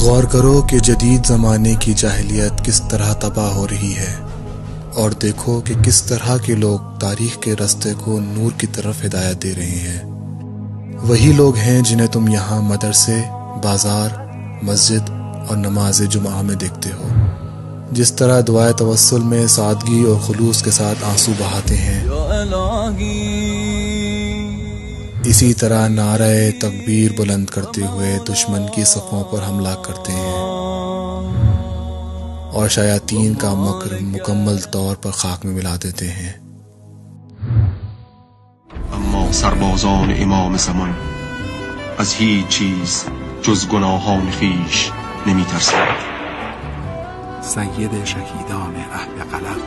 غور کرو کہ جدید زمانے کی جاہلیت کس طرح تباہ ہو رہی ہے، اور دیکھو کہ کس طرح کے لوگ تاریخ کے رستے کو نور کی طرف ہدایت دے رہے ہیں۔ وہی لوگ ہیں جنہیں تم یہاں مدرسے، بازار، مسجد اور نماز جمعہ میں دیکھتے ہو، جس طرح دعائے توسل میں سادگی اور خلوص کے ساتھ آنسو بہاتے ہیں، اسی طرح نعرہ تکبیر بلند کرتے ہوئے دشمن کی صفوں پر حملہ کرتے ہیں اور شیاطین کا مکر مکمل طور پر خاک میں ملا دیتے ہیں۔ اما سربازان امام زمان از هیچ چیز جز گناهان خویش نمی ترسند. سید شهیدان اهل قلم